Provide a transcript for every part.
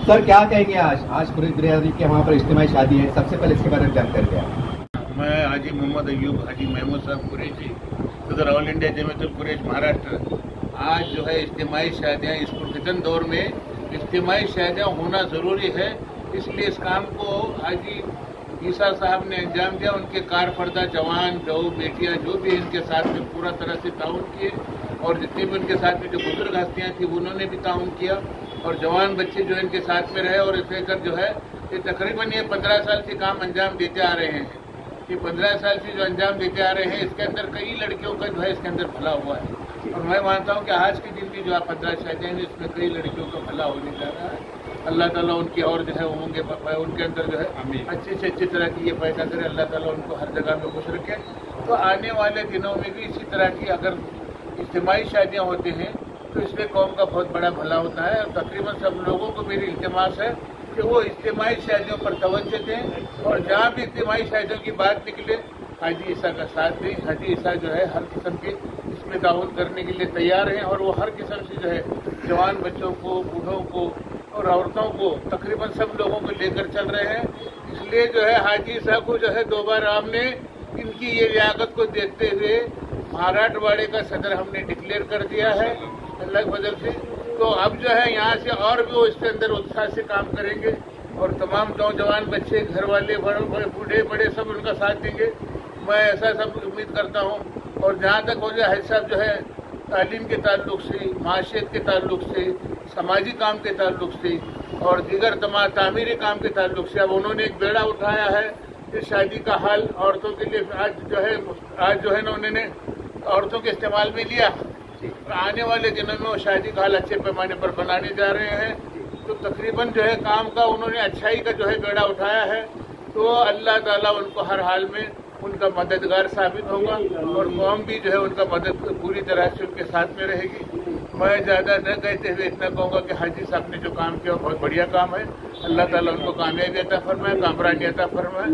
Sir क्या कहेंगे आज कुरैश बिरादरी के वहाँ पर इज्तिमाई शादी है, सबसे पहले इसके बारे में जानकारी दें। मैं हाजी मोहम्मद अयूब हाजी महमूद साहब कुरैशी, सदर ऑल इंडिया जमीयतुल कुरैश महाराष्ट्र। आज जो है इज्तिमाई शादियाँ इस फितन दौर में इज्तिमाई शादियाँ होना ज़रूरी है, इसलिए इस काम को हाजी ईसा साहब ने अंजाम दिया। उनके कारफर्दा जवान बहू बेटियाँ जो भी इनके साथ में पूरा तरह से ताउन किए, और जितनी भी उनके साथ में जो बुजुर्ग हस्तियाँ थी उन्होंने भी ताउन किया, और जवान बच्चे जो इनके साथ में रहे। और इसे कर जो है ये तकरीबन 15 साल से काम अंजाम देते आ रहे हैं। ये 15 साल से जो अंजाम देते आ रहे हैं, इसके अंदर कई लड़कियों का जो है इसके अंदर भला हुआ है। और मैं मानता हूँ कि आज के दिन भी जो आप 15 शादियाँ हैं, इसमें कई लड़कियों का भला होने जा रहा है। अल्लाह ताला उनकी और जो है होंगे उनके अंदर जो है अच्छी से अच्छी तरह की ये पैदा करे, अल्लाह ताला उनको हर जगह में खुश रखे। तो आने वाले दिनों में भी इसी तरह की अगर इज्तिमाई शादियाँ होती हैं तो इससे कौम का बहुत बड़ा भला होता है। और तकरीबन सब लोगों को मेरी इल्तिमास है कि वो इज्तिमाई शादियों पर तवज्जो दें, और जहाँ भी इज्तिमाई शादियों की बात निकले हाजी ईसा का साथ दें। हाजी ईसा जो है हर किस्म के इसमें ताउन करने के लिए तैयार हैं, और वो हर किस्म से जो है जवान बच्चों को, बूढ़ों को और औरतों को, तकरीबन सब लोगों को लेकर चल रहे हैं। इसलिए जो है हाजी साहब को जो है दोबारा हमने इनकी ये लियाकत को देखते हुए महाराष्ट्रवाड़े का सदर हमने डिक्लेयर कर दिया है अल्लाह के फजल से। तो अब जो है यहाँ से और भी वो इसके अंदर उत्साह से काम करेंगे, और तमाम नौजवान बच्चे, घर वाले, बड़े बूढ़े बड़े सब उनका साथ देंगे। मैं ऐसा सब उम्मीद करता हूँ। और जहाँ तक हो जाए हाजी साहब जो है तालीम के ताल्लुक से, माशियत के ताल्लुक से, समाजी काम के ताल्लुक से और दीगर तमाम तामीरी काम के ताल्लुक से अब उन्होंने एक बेड़ा उठाया है कि शादी का हाल औरतों के लिए आज जो है ना उन्होंने औरतों के इस्तेमाल में लिया। तो आने वाले दिनों में वो शादी का हाल अच्छे पैमाने पर बनाने जा रहे हैं। तो तकरीबन जो है काम का उन्होंने अच्छाई का जो है बेड़ा उठाया है। तो अल्लाह ताला उनको हर हाल में उनका मददगार साबित होगा, और कौम भी जो है उनका मदद पूरी तरह से उनके साथ में रहेगी। मैं ज़्यादा न कहते हुए इतना कहूँगा कि हाजी साहब ने जो काम किया बहुत बढ़िया काम है। अल्लाह ताला उनको कामयाबी अता फरमाए, कामरानी अता फरमाए,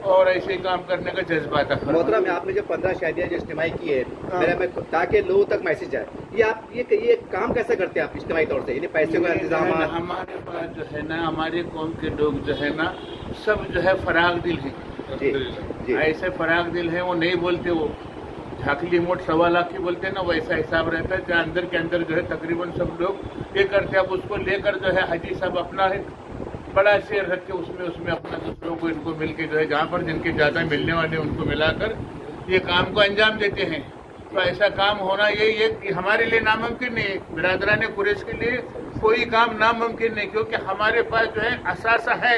और ऐसे ही काम करने का जज्बा अता फरमाए। मोहतरम, आपने जो 15 शादियाँ जो इज्तिमाई की है, मेरा ताकि लोगों तक मैसेज जाए, ये आप ये काम कैसे करते हैं आप इज्तिमाई तौर से? यानी पैसे का इंतजाम? हमारे पास जो है ना, हमारे कौम के लोग जो है ना सब जो है फराग दिल है। ऐसे फराग दिल है, वो नहीं बोलते, वो झाकली मोट 1.25 लाख की बोलते हैं ना, वैसा हिसाब रहता है। जहाँ अंदर के अंदर जो है तकरीबन सब लोग ये करते हैं। अब उसको लेकर जो है हाजी साहब अपना है बड़ा शेर रख के उसमें अपना दूसरों को इनको मिल के जो है जहाँ पर जिनके ज़्यादा मिलने वाले उनको मिलाकर ये काम को अंजाम देते हैं। तो ऐसा काम होना ये हमारे लिए नामुमकिन नहीं है। बिरादरान कुरैश के लिए कोई काम नामुमकिन नहीं, क्योंकि हमारे पास जो है असासा है,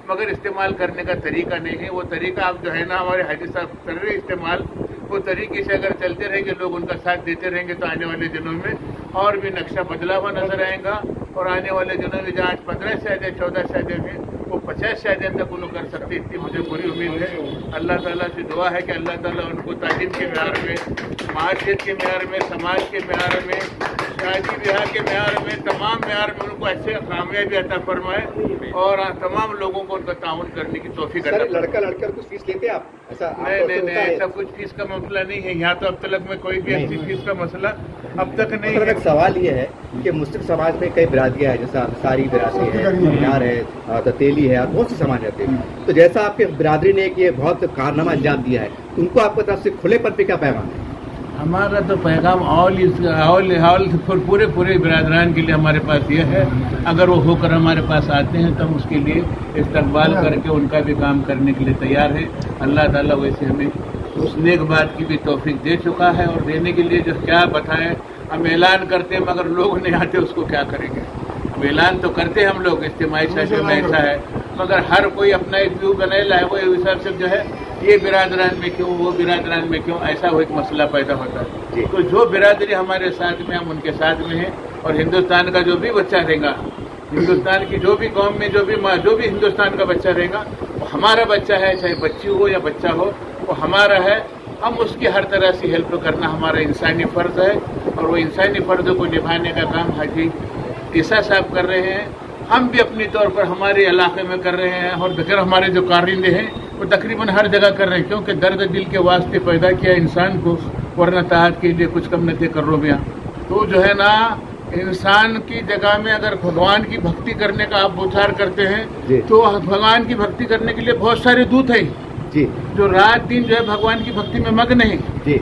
मगर इस्तेमाल करने का तरीका नहीं है। वो तरीका आप जो है ना हमारे हाजी साहब कर रहे इस्तेमाल, वो तरीके से अगर चलते रहेंगे, लोग उनका साथ देते रहेंगे, तो आने वाले दिनों में और भी नक्शा बदला हुआ नजर आएगा। और आने वाले दिनों में जहाँ 15 शादियाँ 14 शादियाँ में वो 50 शादियाँ तक उन्होंने कर सकते, इतनी मुझे पूरी उम्मीद है। अल्लाह ताला से दुआ है कि अल्लाह ताला उनको तालीम के म्यार में, माशियत के म्यार में, समाज के म्यार में, शादी ब्याह के म्यार में, तमाम म्यार में उनको अच्छे कामयाबी अता फरमाए, और तमाम लोगों को उनका ताउन करने की तौफीक अता फरमाए। लड़का कुछ फीस लेते हैं आप? नहीं, ऐसा कुछ फीस का मसला नहीं है यहाँ। तो अब तक में कोई भी ऐसी फीस का मसला अब तक नहीं है। सवाल ये है कि मुस्लिम समाज में कई बिरादरियाँ है, जैसा अंसारी बिरादरी है, मीनार है, ततेली है, बहुत से समाज रहते हैं। तो जैसा आपके बिरादरी ने ये बहुत कारनामा अंजाम दिया है, तो उनको आपकी तरफ से खुलेपन पे क्या पैगाम है? हमारा तो पैगाम पूरे बिरादरान के लिए हमारे पास ये है, अगर वो होकर हमारे पास आते हैं तो हम उसके लिए इस्तकबाल करके उनका भी काम करने के लिए तैयार है। अल्लाह ताला वैसे हमें उस नेक बात की भी तौफीक दे चुका है, और देने के लिए जो क्या बताएं, हम ऐलान करते हैं मगर लोग नहीं आते, उसको क्या करेंगे। हम ऐलान तो करते हैं हम लोग इज्तिमाई शादियों में ऐसा है, मगर हर कोई अपना एक व्यू बनेला है, वो हिसाब से जो है ये बिरादरान में क्यों, वो बिरादरान में क्यों, ऐसा वो एक मसला पैदा होता है। तो जो बिरादरी हमारे साथ में, हम उनके साथ में हैं। और हिंदुस्तान का जो भी बच्चा रहेगा, हिंदुस्तान की जो भी कौम में जो भी हिंदुस्तान का बच्चा रहेगा, वो हमारा बच्चा है, चाहे बच्ची हो या बच्चा हो, वो हमारा है। हम उसकी हर तरह से हेल्प करना हमारा इंसानी फ़र्ज़ है, और वो इंसानी फ़र्ज़ को निभाने का काम हाजी ईसा साहब कर रहे हैं। हम भी अपनी तौर पर हमारे इलाके में कर रहे हैं, और बगैर हमारे जो कारिंदे हैं वो तकरीबन हर जगह कर रहे हैं, क्योंकि दर्द दिल के वास्ते पैदा किया इंसान को, वरना ताहत के लिए कुछ कम न थे कर रो मियाँ। तो जो है ना इंसान की जगह में अगर भगवान की भक्ति करने का आप विचार करते हैं तो भगवान की भक्ति करने के लिए बहुत सारे दूत हैं जी, जो रात दिन जो है भगवान की भक्ति में मग्न है जी।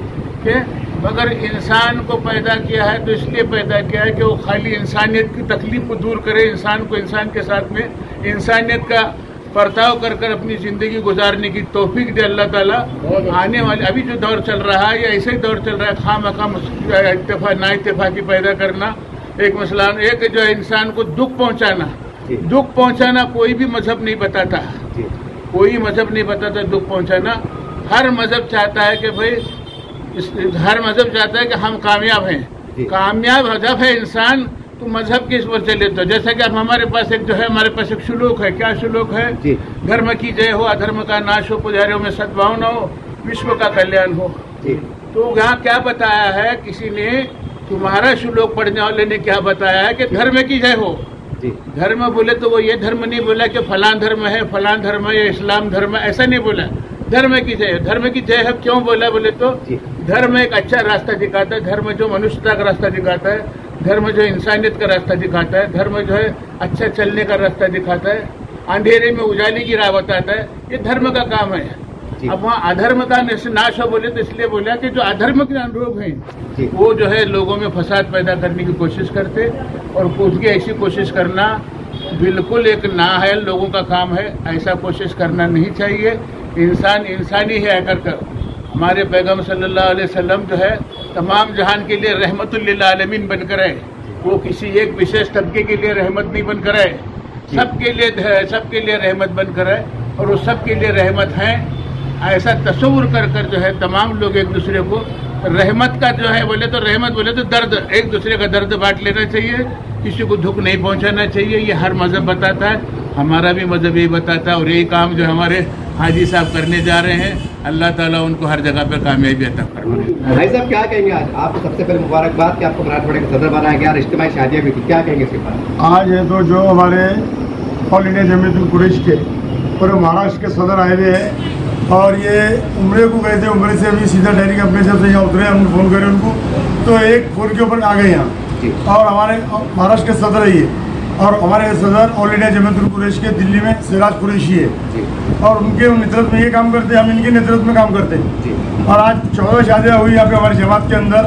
मगर इंसान को पैदा किया है तो इसलिए पैदा किया है कि वो खाली इंसानियत की तकलीफ को दूर करे, इंसान को इंसान के साथ में इंसानियत का बर्ताव कर कर अपनी जिंदगी गुजारने की तौफीक दे अल्लाह ताला। आने वाले अभी जो दौर चल रहा है या ऐसे ही दौर चल रहा है खामखा इत्तेफाक ना इत्तेफाकी पैदा करना, एक मसला एक जो है इंसान को दुख पहुंचाना कोई भी मजहब नहीं बताता, कोई मजहब नहीं बताता दुख पहुंचाना। हर मजहब चाहता है कि भाई हर मजहब चाहता है कि हम कामयाब हैं, कामयाब मजहब है इंसान तो मजहब के इस पर चले। तो जैसा कि अब हमारे पास एक जो है हमारे पास एक शुलूक है, क्या शुलूक है? धर्म की जय हो, अधर्म का नाश हो, पुजारियों में सद्भावना हो, विश्व का कल्याण हो। तो यहाँ क्या बताया है किसी ने, तुम्हारा शुलूक पढ़ने वाले ने क्या बताया है कि धर्म की जय हो। धर्म बोले तो वो ये धर्म नहीं बोला कि फलां धर्म है, फलां धर्म है, इस्लाम धर्म है, ऐसा नहीं बोला। धर्म की जय, धर्म की जय है क्यों बोला बोले तो धर्म एक अच्छा रास्ता दिखाता है, धर्म जो मनुष्यता का रास्ता दिखाता है, धर्म जो इंसानियत का रास्ता दिखाता है, धर्म जो है अच्छा चलने का रास्ता दिखाता है, अंधेरे में उजाले की राह बताता है, ये धर्म का काम है। अब वहाँ अधर्म का नाश हो बोले तो इसलिए बोला कि जो अधर्म के लोग हैं वो जो है लोगों में फसाद पैदा करने की कोशिश करते, और उसकी ऐसी कोशिश करना बिल्कुल एक नाअहल लोगों का काम है, ऐसा कोशिश करना नहीं चाहिए। इंसान इंसानी है कर हमारे पैगम्बर सल्लल्लाहु अलैहि वसल्लम जो है तमाम जहान के लिए रहमतुल लिल आलमीन बनकर आए, वो किसी एक विशेष तबके के लिए रहमत नहीं बनकर आए, सबके लिए रहमत बनकर आए, और वो सबके लिए रहमत हैं। ऐसा तस्वुर कर कर जो है तमाम लोग एक दूसरे को रहमत का जो है बोले तो रहमत बोले तो दर्द, एक दूसरे का दर्द बांट लेना चाहिए, किसी को दुख नहीं पहुंचाना चाहिए। ये हर मजहब बताता है, हमारा भी मजहब यही बताता है, और यही काम जो हमारे हाजी साहब करने जा रहे हैं, अल्लाह ताला उनको हर जगह पे कामयाबी अता फरमाए। भाई साहब क्या कहेंगे? आज आपको सबसे पहले मुबारकबाद कि आपको मराठवाड़े का सदर बनाया गया और इज्तिमाई शादियाँ भी थी, क्या कहेंगे इसके बाद? आज है तो जो हमारे ऑल इंडिया जमीयतुल कुरैश के पूरे महाराष्ट्र के सदर आए हुए हैं, और ये उम्रे को गए थे, उम्रे से अभी सीधा डायरी कंपनी से यहाँ उतरे, हमने फ़ोन करे उनको तो एक फ़ोन के ऊपर आ गए यहाँ। और हमारे महाराष्ट्र के सदर है ये, और हमारे सदर ऑल इंडिया जमीयतुल कुरैश के दिल्ली में सिराज कुरैशी है, और उनके नेतृत्व में ये काम करते हैं, हम इनके नेतृत्व में काम करते हैं। और आज 14 शादियाँ हुई यहाँ पे हमारी जमात के अंदर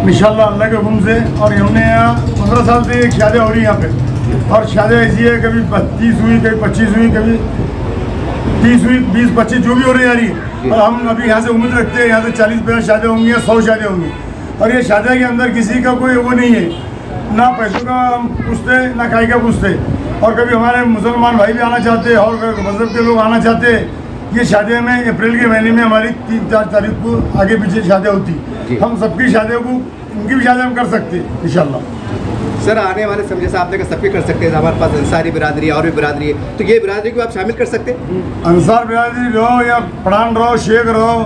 इंशाअल्लाह अल्लाह के हुक्म से, और हमने यहाँ 15 साल से एक शादियाँ हो रही यहाँ पे, और शादियाँ ऐसी है कभी 30 हुई, कभी 25 हुई, कभी 30 हुई, 20, 25 जो भी हो रही है। और हम अभी यहाँ से उम्मीद रखते हैं यहाँ से 40-50 शादियाँ होंगी या 100 शादियाँ होंगी, और ये शादियाँ के अंदर किसी का कोई वो नहीं है, ना पैसों का हम पूछते ना काई का पूछते। और कभी हमारे मुसलमान भाई भी आना चाहते हैं और मजहब के लोग आना चाहते हैं। ये शादियाँ में अप्रैल के महीने में हमारी 3-4 तारीख को आगे पीछे शादियाँ होती, हम सबकी शादियों को उनकी भी शादियाँ हम कर सकते हैं इंशाल्लाह। सर आने वाले समय जैसा आपने कहा सबके कर सकते हैं, हमारे पास अंसारी बिरादरी और भी बिरादरी है, तो ये बिरादरी को आप शामिल कर सकते हैं? अंसार बिरादरी रहो या पठान रहो, शेख रहो,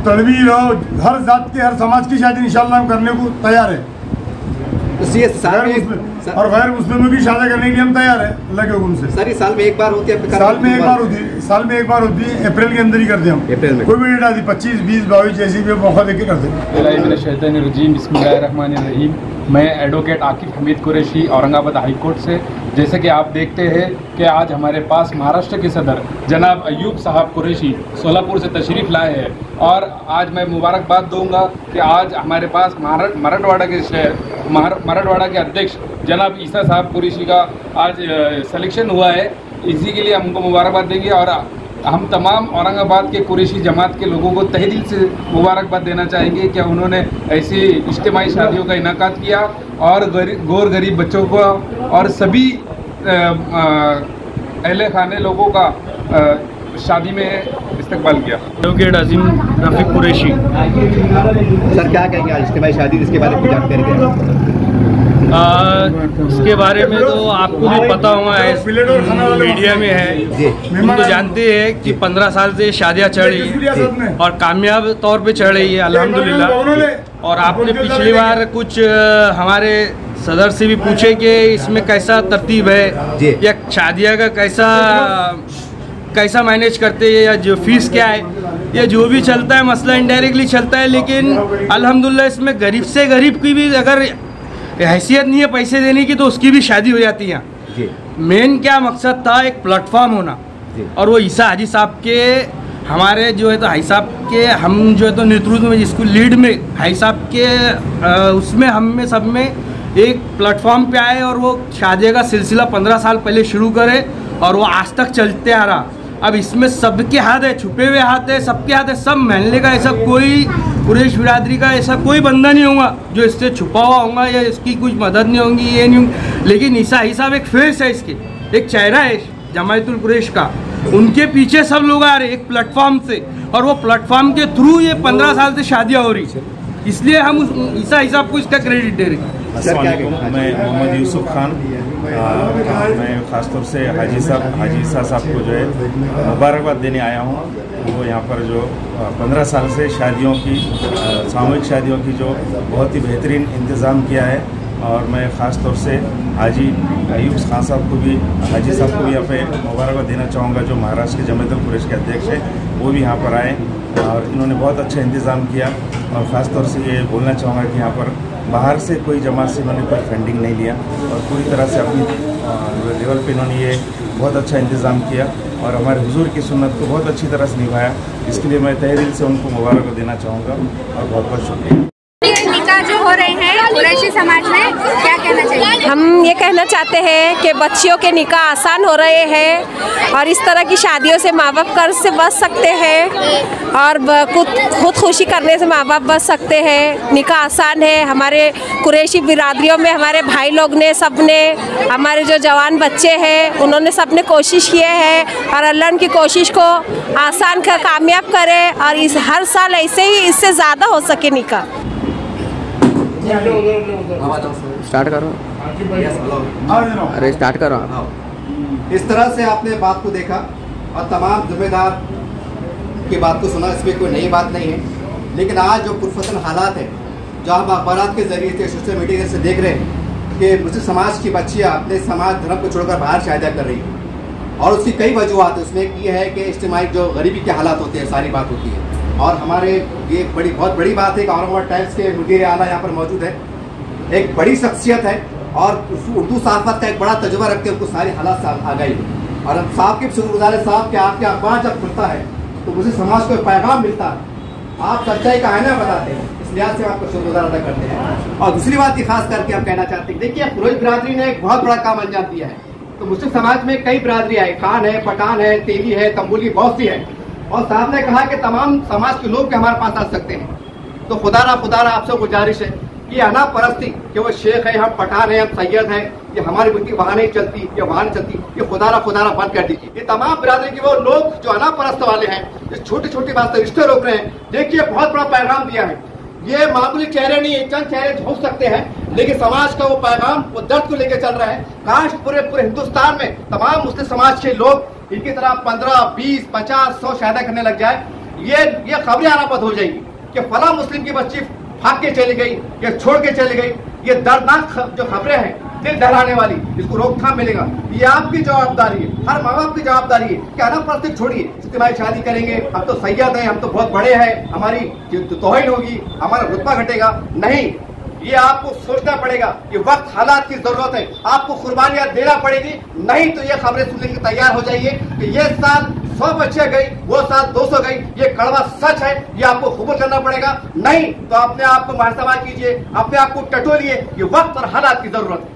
तड़वी रहो, हर जात के हर समाज की शादी इंशाल्लाह हम करने को तैयार है। और गैर मुस्लिमों की शादी करने के लिए हम तैयार है अल्लाह के हुक्म से। सर ये साल में एक बार होती है? साल में एक बार होती है, अप्रैल के अंदर ही करते हैं हम। अप्रैल में कोई भी डेट आती, 25, 20, 22 जैसी भी मौका देके करते हैं। बिस्मिल्लाहिर्रहमानिर्रहीम। मैं advocate Aqib Hamid Qureshi Aurangabad high court से। जैसे कि आप देखते हैं कि आज हमारे पास महाराष्ट्र के सदर जनाब अयूब साहब कुरैशी सोलापुर से तशरीफ़ लाए हैं, और आज मैं मुबारकबाद दूंगा कि आज हमारे पास मराठवाड़ा के अध्यक्ष जनाब ईसा साहब कुरैशी का आज सिलेक्शन हुआ है। इसी के लिए हमको मुबारकबाद देंगे, और हम तमाम औरंगाबाद के कुरैशी जमात के लोगों को तहे दिल से मुबारकबाद देना चाहेंगे कि उन्होंने ऐसी इज्तिमाई शादियों का इनाकात किया और गौर गरीब बच्चों को और सभी अहले खाने लोगों का शादी में इस्तकबाल किया। एडवोकेट अजीम रफीक कुरैशी। सर क्या कहेंगे आज इज्तिमाई शादी जिसके बारे में जानकारी दें? इसके बारे में तो आपको भी पता होगा, मीडिया में है, हम तो जानते हैं कि 15 साल से शादियाँ चल रही है और कामयाब तौर पे चल रही है अल्हम्दुलिल्लाह। और आपने पिछली बार कुछ हमारे सदर से भी पूछे कि इसमें कैसा तरतीब है या शादियाँ का कैसा मैनेज करते हैं या जो फीस क्या है, या जो भी चलता है मसला इनडायरेक्टली चलता है, लेकिन अल्हम्दुलिल्लाह इसमें गरीब से गरीब की भी अगर हैसियत नहीं है पैसे देने की तो उसकी भी शादी हो जाती है यहाँ। मेन क्या मकसद था, एक प्लेटफॉर्म होना, और वो ईसा हाजी साहब के हमारे जो है तो हाई साहब के हम जो है तो नेतृत्व में जिसको लीड में हाई साहब के उसमें हम में सब में एक प्लेटफॉर्म पे आए और वो शादी का सिलसिला 15 साल पहले शुरू करे और वो आज तक चलते आ रहा। अब इसमें सबके हाथ है, छुपे हुए हाथ है, सबके हाथ है, सब महल्ले का ऐसा कोई कुरैश बिरादरी का ऐसा कोई बंदा नहीं होगा जो इससे छुपा हुआ होगा या इसकी कुछ मदद नहीं होगी, ये नहीं होगी। लेकिन ईसा हाजी साहब एक फेस है, इसके एक चेहरा है जमायतुल कुरैश का, उनके पीछे सब लोग आ रहे एक प्लेटफॉर्म से, और वो प्लेटफॉर्म के थ्रू ये 15 साल से शादियाँ हो रही है, इसलिए हम उस ईसा हाजी साहब को इसका क्रेडिट दे रहे हैं। मैं मोहम्मद यूसुफ खान, मैं ख़ासतौर से हाजी ईसा साहब को जो है मुबारकबाद देने आया हूँ। वो यहाँ पर जो 15 साल से शादियों की सामूहिक शादियों की जो बहुत ही बेहतरीन इंतज़ाम किया है, और मैं ख़ास तौर से हाजी अयूब खान साहब को भी, हाजी साहब को भी यहाँ पे मुबारकबाद देना चाहूँगा, जो महाराष्ट्र के जमायतुल कुरैश के अध्यक्ष हैं, वो भी यहाँ पर आए और इन्होंने बहुत अच्छा इंतज़ाम किया। और ख़ास तौर से ये बोलना चाहूँगा कि यहाँ पर बाहर से कोई जमात से इन्होंने कोई फंडिंग नहीं लिया और पूरी तरह से अपनी लेवल पे इन्होंने ये बहुत अच्छा इंतज़ाम किया और हमारे हुजूर की सुन्नत को बहुत अच्छी तरह से निभाया। इसके लिए मैं तहे दिल से उनको मुबारकबाद देना चाहूँगा और बहुत बहुत शुक्रिया। निकाह जो हो रहे हैं कुरैशी समाज में, क्या कहना चाहिए? हम ये कहना चाहते हैं कि बच्चियों के निकाह आसान हो रहे हैं और इस तरह की शादियों से माँ बाप कर्ज से बच सकते हैं और खुद खुशी करने से माँ बाप बच सकते हैं। निकाह आसान है। हमारे कुरैशी बिरादरियों में हमारे भाई लोग ने, सब ने, हमारे जो जवान बच्चे हैं उन्होंने सब ने कोशिश किए हैं और अल्लाह उनकी कोशिश को आसान कर कामयाब करे और इस हर साल ऐसे ही इससे ज़्यादा हो सके निकाह। स्टार्ट करो, अरे स्टार्ट करो। इस तरह से आपने बात को देखा और तमाम जिम्मेदार की बात को सुना, इसमें कोई नई बात नहीं है। लेकिन आज जो पुरफसन हालात है, जो हम अखबार के जरिए से, सोशल मीडिया से देख रहे हैं कि मुस्लिम समाज की बच्चियाँ अपने समाज धर्म को छोड़कर बाहर शादियाँ कर रही हैं और उसकी कई वजूहत है। उसमें एक ये है कि इज्तिमाई जो गरीबी के हालात होते हैं, सारी बात होती है। और हमारे ये बहुत बड़ी बात है कि औरंगाबाद टाइम्स के मुदीर आला यहाँ पर मौजूद है, एक बड़ी शख्सियत है और उर्दू सहाफ़त का एक बड़ा तजुर्बा रखते हैं, उनको सारी हालात आ गई। और हम साहब के शुक्रगुजार है साहब कि आपके अखबार जब खुलता है तो मुस्लिम समाज को पैगाम मिलता है, आप सच्चाई का आईना बताते हैं, इस लिहाज से आपको शुक्रगुजार अदा करते हैं। और दूसरी बात ये खास करके हम कहना चाहते हैं, देखिए कुरैश बिरादरी ने एक बहुत बड़ा काम अंजाम दिया है। तो मुस्लिम समाज में कई बिरादरियाँ है, खान है, पठान है, तेली है, तंबुली, बहुत सी है। और साहब ने कहा कि तमाम समाज के लोग भी हमारे पास आ सकते हैं। तो खुदारा आपसे गुजारिश है कि अना परस्ती कि वो शेख है, हम पठान है, हम सैयद हैं, ये हमारी बुद्धि वहाँ नहीं चलती, ये वहाँ नहीं चलती, ये खुदारा बंद कर दीजिए। ये तमाम बिरादरी के वो लोग जो अना परस्त वाले हैं, जो छोटी छोटी बात से रिश्ते रोक रहे हैं, देखिए बहुत बड़ा पैगाम दिया है। ये मामूली चेहरे नहीं, चंद चेहरे हो सकते हैं, लेकिन समाज का वो पैगाम, वो दर्द को लेकर चल रहा है। काश पूरे हिंदुस्तान में तमाम मुस्लिम समाज के लोग इनकी तरह 15, 20, 50, 100 शादियां करने लग जाए। ये खबरें आना बंद हो जाएगी कि फला मुस्लिम की बच्ची भाग के चली गई या छोड़ के चली गई। ये दर्दनाक जो खबरें हैं, दिल दहलाने वाली, इसको रोकथाम मिलेगा। ये आपकी जवाबदारी है, हर माँ बाप की जवाबदारी है कि अनापरस्तिक छोड़िए, इज्तिमाई शादी करेंगे, हम तो सैयद हैं, हम तो बहुत बड़े हैं, हमारी तौहीन होगी, हमारा रुतबा घटेगा। नहीं, ये आपको सोचना पड़ेगा कि वक्त हालात की जरूरत है, आपको कुर्बानियां देना पड़ेगी। नहीं तो ये खबरें सुनने के तैयार हो जाइए कि ये साल 100 बच्चियां गई, वो साल 200 गई, ये कड़वा सच है, ये आपको कबूल करना पड़ेगा। नहीं तो अपने आप को मुहसबा कीजिए, अपने आप को टटोलिए, ये वक्त और हालात की जरूरत है।